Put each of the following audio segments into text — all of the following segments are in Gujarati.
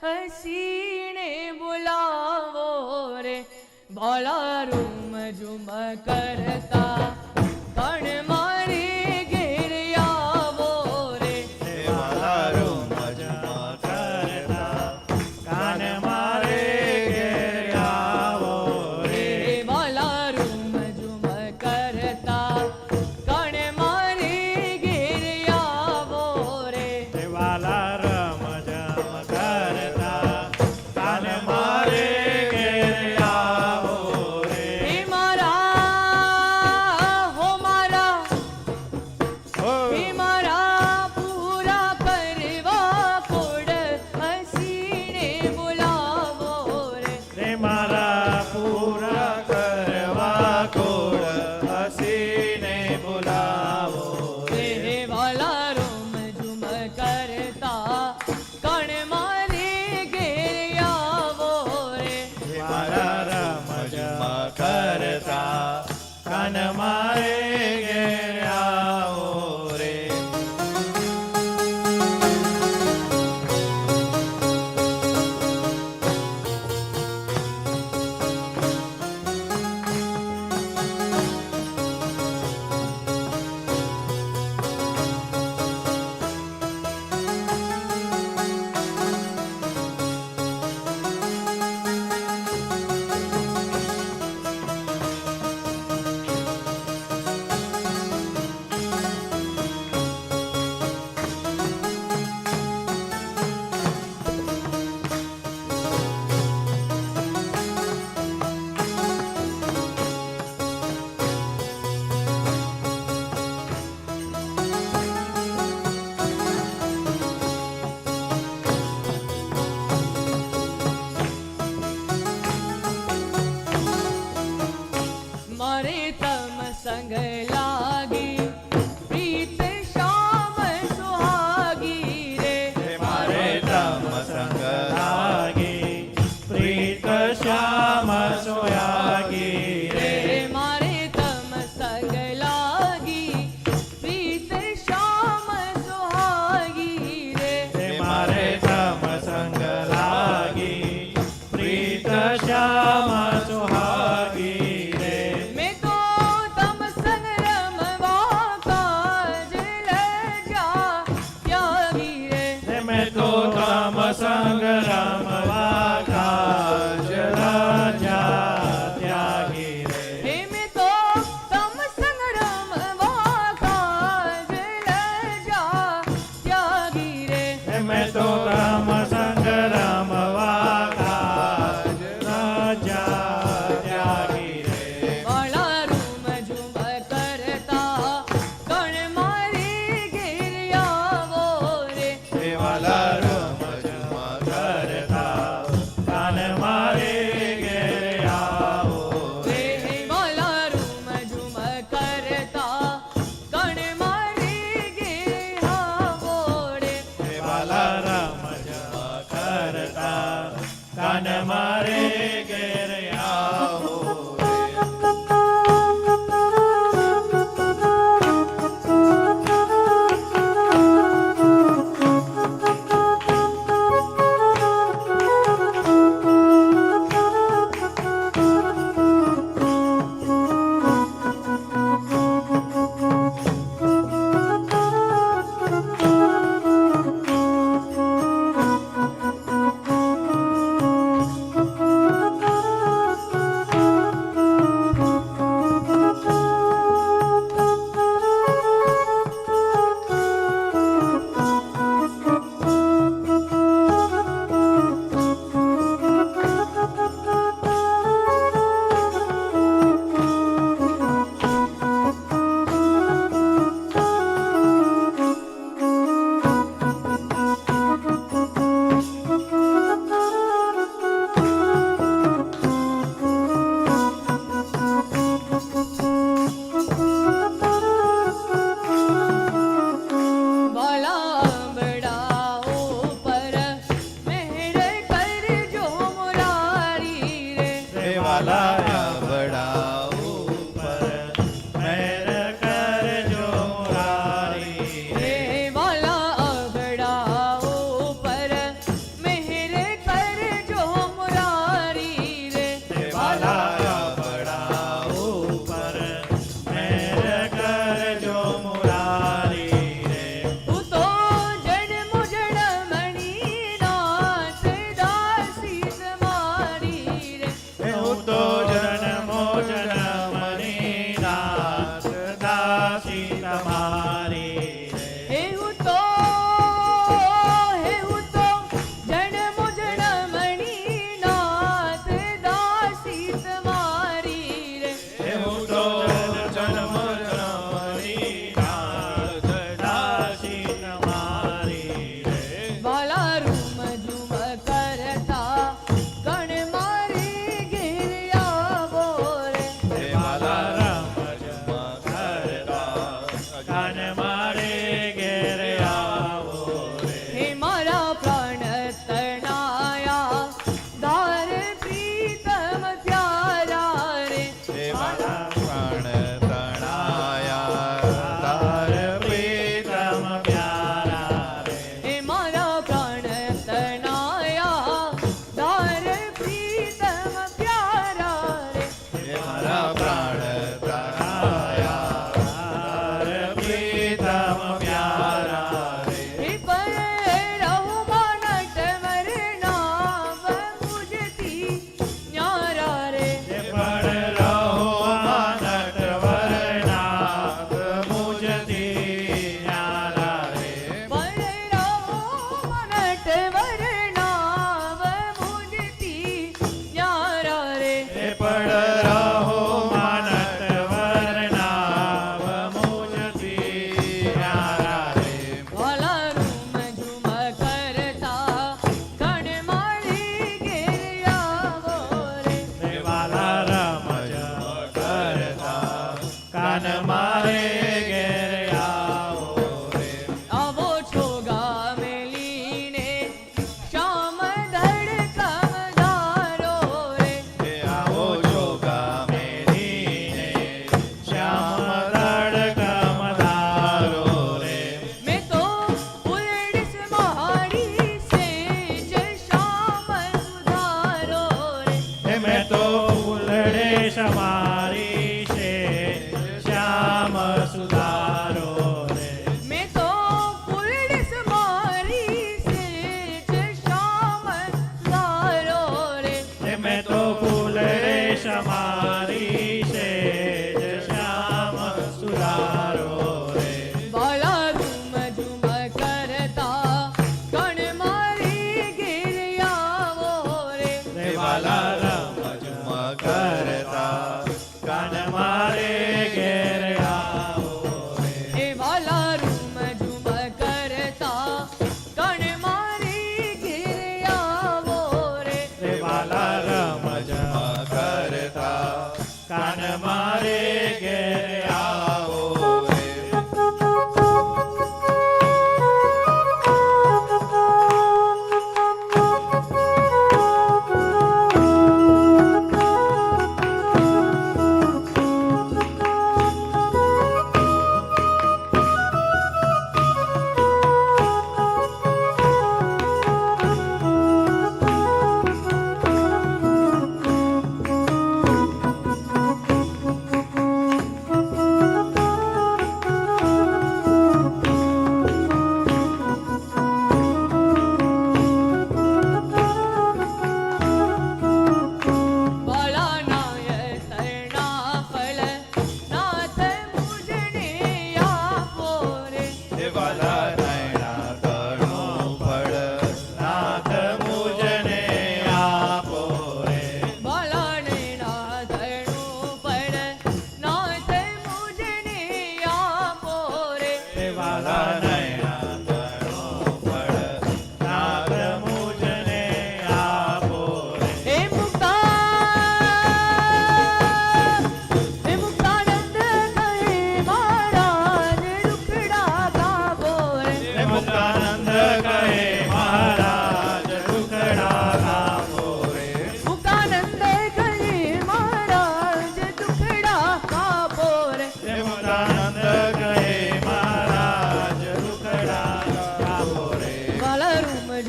હસીને બોલાવો રે ભોળા રૂમ ઝુમ કરતા કણ મારી ઘેર આવો રે વાલા રૂમ ઝુમ કરતા કાન મારે ઘેર આવો રે ભોળા રૂમ ઝુમ કરતા કણ મારી ઘેર આવો રે વાલા રમ જમ કરતા કાન મારે ઘેર આવો રે હે મારા હો મારા હો હે મારા પૂરા કરવા કોડ હસીને બોલાવો રે રે મારા પૂરા કરવા કોળ હસીને બોલાવો હે વાલા રૂમ ઝુમ કરતા કણ મારી ઘેર આવો રે વાલા રમ જમ કરતા કાન મારે ઘેર આવો રે મારે તમ સંગ લાગી પ્રીત શ્યામ સુહાગી રે મારે તમ સંગ લાગી પ્રીત શ્યામ સોયાગી રે મારે તમ સંગ લાગી પ્રીત શ્યામ સુહાગી રે મારે તમ સંગ લાગી પ્રીત શ્યામ સોહાગી રે મેં તો તમ સંગ રમવા કાજ લજા ત્યાગી રે મેં તો તમ સંગ રમવા કાજ રાજા ત્યાગી રે હે મેં તો તમ સંગ રમવા કાજ લજા ત્યાગી રે મેં તો તમ સંગ રમવા કાજ રાજા ત્યાગી રે વાળા રૂમ ઝુમ કરતા કણ મારી ઘેર આવો રે વાલા રમ જમ કરતા કાન મારે ઘેર આવો રે વાળા રૂમ ઝુમ કરતા કણ મારી ઘેર આવો રે વાલા રમ જમ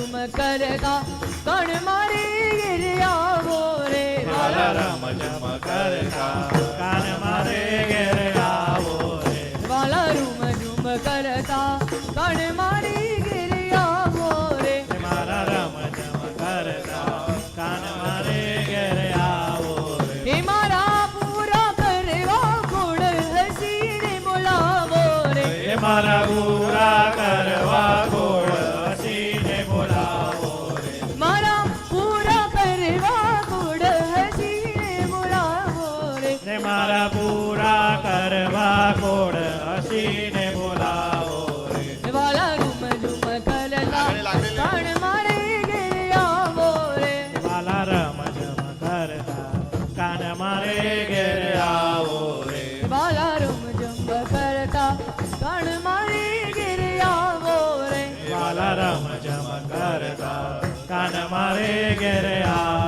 ઝુમ કરતા કણ મારી ઘેર આવો રે વાલા રમ ઝમ કરતા કાન મારે ઘેર આવો રે વાલા રૂમ ઝુમ કરતા કણ મારી ઘેર આવો રે મારા રમ ઝમ કરતા કાન મારે ઘેર આવો રે હે મારા પૂરા કરવા ખોડ હસીને બોલાવો રે એ મારા પૂરા કરવા ગોળ હસીને બોલાવો રે મારા પૂરા કરવા ખોડ હસીને બોલાવો રે ને મારા પૂરા કરવા ગોળ હસીને બોલાવો રે વાલા રૂમ ઝુમ કરતા કણ મારે ઘેર આવો રે વાલા રમ ઝમ કરતા કાન મારે ઘેર આવો રે વાલા રૂમ ઝુમ કરતા કણ મારે ઘેર આવો રે વાલા રમ ઝમ કરતા કાન મારે ઘેર આવો